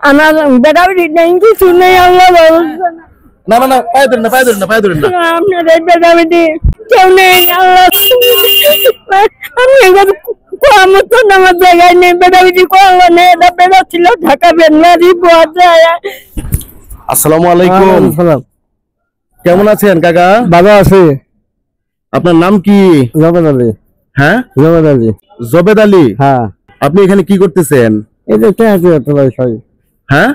আমার বেটা বেটি নাই, কিছু নেই। আল্লাহ না না না, পায়ে ধরেন না, পায়ে ধরেন না, পায়ে ধরেন না। আপনার এই বেটা বেটি কেউ নেই। আল্লাহ আমি এবার মতো আমার জায়গায় নেই, বেটা বেটি করলো নেই। এটা বেটা ছিল ঢাকা বেনমারি বোয়া যায়। আসসালামু আলাইকুম। কেমন আছেন কাকা? ভালো আছি। আপনার নাম কি? জবেদ আলী। হ্যাঁ, জবেদ আলী। জবেদ আলী। হ্যাঁ, আপনি এখানে কি করতেছেন? এই যে হ্যাঁ,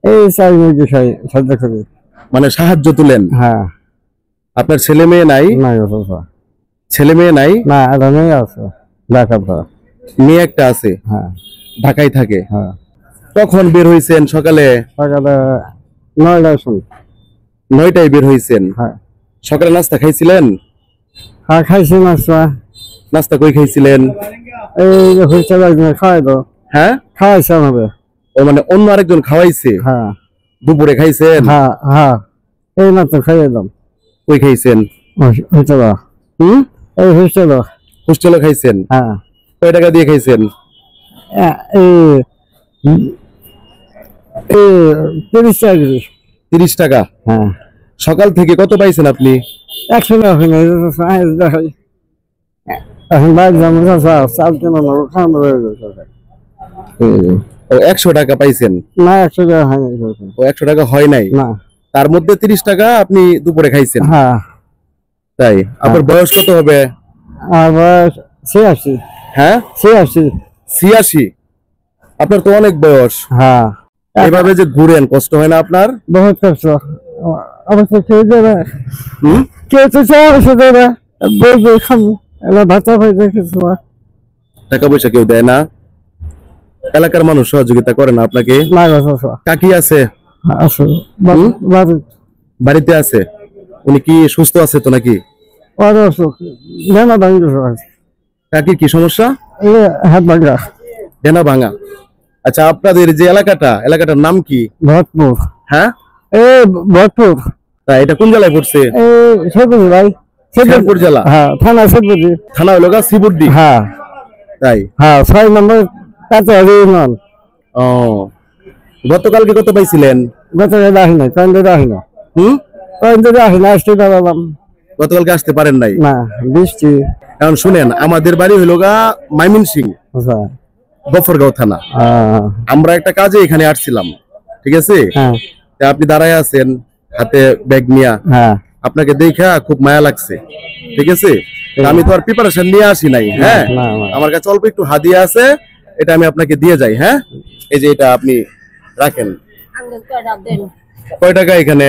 এই চাই মুরগি সাহায্য করি। মানে সাহায্য তুলেন? হ্যাঁ। আপনার ছেলে মেয়ে নাই? নাই, ছেলে মেয়ে নাই? না, এটা নেই, আছে ঢাকা। মেয়ে একটা আছে? হ্যাঁ, ঢাকায় থাকে। হ্যাঁ। কখন বের হইছেন? সকালে? সকালে 9টায় শুন। 9টায় বের হইছেন? হ্যাঁ। সকালে নাস্তা খাইছিলেন? হ্যাঁ, খাইছি নাস্তা। নাস্তা কই খাইছিলেন? এই যে হইছে একজন খাওয়াই তো। হ্যাঁ, খাওয়াইছে আমাদের। ও মানে অন্য আরেকজন খাওয়াইছে? হ্যাঁ। দুপুরে খাইছেন? হ্যাঁ হ্যাঁ, এই মাত্র খাইয়ে দাম। কই খাইছেন? হইতে দাও। এই হইতে দাও। হোস্টেলে খাইছেন? হ্যাঁ। কয় টাকা দিয়ে খাইছেন? এই 30 টাকা। 30 টাকা? হ্যাঁ। সকাল থেকে কত পাইছেন আপনি? 100 টাকা হইলো। এখন বাইরে যাবো, চাল কেনা নেবো, খাওয়ানো হয়ে গেছে। ও 100 টাকা পাইছেন? না, 100 টাকা হয়নি। ও 100 টাকা হয় নাই? না। তার মধ্যে 30 টাকা আপনি দুপুরে খাইছেন? হ্যাঁ। তাই? আপনার বয়স কত হবে? আর বয়স 86। হ্যাঁ, 86। 86? আপনার তো অনেক বয়স। হ্যাঁ। এভাবে যে ঘুরেন, কষ্ট হয় না আপনার? বহুত কষ্ট। অবশ্য কেউ দেবে, কেউ তো চায় অবশ্য দেবে, বলবে খাবো, এবার ভাতা পাইবে কিছু। টাকা পয়সা কেউ দেয় না? এলাকার মানুষ সহযোগিতা করে না আপনাকে? না, কাকি আছে? বাড়িতে আছে? উনি কি সুস্থ আছে তো নাকি? কাকির কি সমস্যা? হাত ভাঙা। ডেনা ভাঙা। আচ্ছা, আপনাদের যে এলাকাটার নাম কি? ভরতপুর। হ্যাঁ, এই ভরতপুর। তাই? এটা কোন জেলায় পড়ছে? ভাই, শেরপুর জেলা? হ্যাঁ, থানা শেরপুর। থানা হলো শিবুরদি? হ্যাঁ। তাই? হ্যাঁ, 6 নম্বর কাছে। ও, গতকালকে কত পাইছিলেন? গতকাল আসি নাই, কয়েকদিন আসি না। কয়েকদিন আসি না, আসতে পারলাম। গতকালকে আসতে পারেন নাই? না, বৃষ্টি। এখন শুনেন, আমাদের বাড়ি হইল ময়মনসিংহ, গফরগাঁও থানা। আমরা একটা কাজে এখানে আসছিলাম, ঠিক আছে? আপনি দাঁড়ায় আছেন হাতে ব্যাগ নিয়া, আপনাকে দেখা খুব মায়া লাগছে, ঠিক আছে? আমি তো আর প্রিপারেশন নিয়ে আসি নাই। হ্যাঁ, আমার কাছে অল্প একটু হাদিয়া আছে, এটা আমি আপনাকে দিয়ে যাই। হ্যাঁ, এই যে এটা আপনি রাখেন। কয় টাকা এখানে?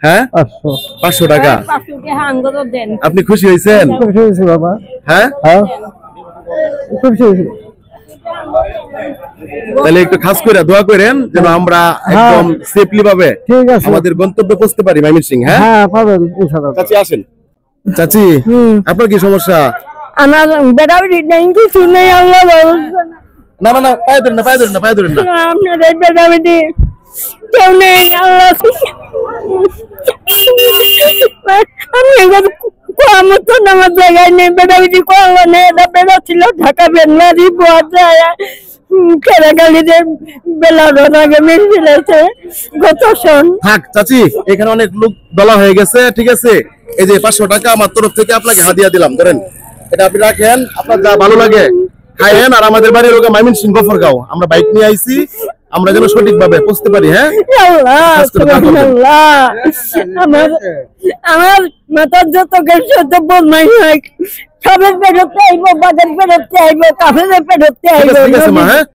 হ্যাঁ, 500 টাকা। আপনি খুশি হয়েছেন? হ্যাঁ, তাহলে একটু খাস করে দোয়া করেন যেন আমরা একদম সেফলি ভাবে আমাদের গন্তব্যে পৌঁছতে পারি ময়মনসিংহ। হ্যাঁ, চাচি আসেন। চাচি, আপনার কি সমস্যা? আমার বেটা বেটি নাই, কিছু নেই। আল্লাহ না না না, পায়ে ধরেন না, পায়ে ধরেন না, পায়ে ধরেন না। আপনার এই বেটা বেটি কেউ নেই। আল্লাহ আমি এবার মতো আমার জায়গায় নেই, বেটা বেটি করলো নেই। এটা বেটা ছিল ঢাকা বেনমারি বোয়া যায়। খেলাকালিতে বেলা আগে মেরে ফেলেছে গত সন। থাক চাচি, এখানে অনেক লোক বলা হয়ে গেছে, ঠিক আছে? এই যে 500 টাকা আমার তরফ থেকে আপনাকে হাদিয়া দিলাম, ধরেন। এটা আপনি রাখেন, আপনার যা ভালো লাগে খাইয়েন। আর আমাদের বাড়ির লোক ময়মনসিংহ গফরগাঁও, আমরা বাইক নিয়ে আইছি, আমরা যেন সঠিক ভাবে পৌঁছতে পারি। হ্যাঁ, আমার মাথার যত গেছে বদমাই হয়, সবের পেরোতে আইব, বাজার পেরোতে আইব, কাফের পেরোতে আইব।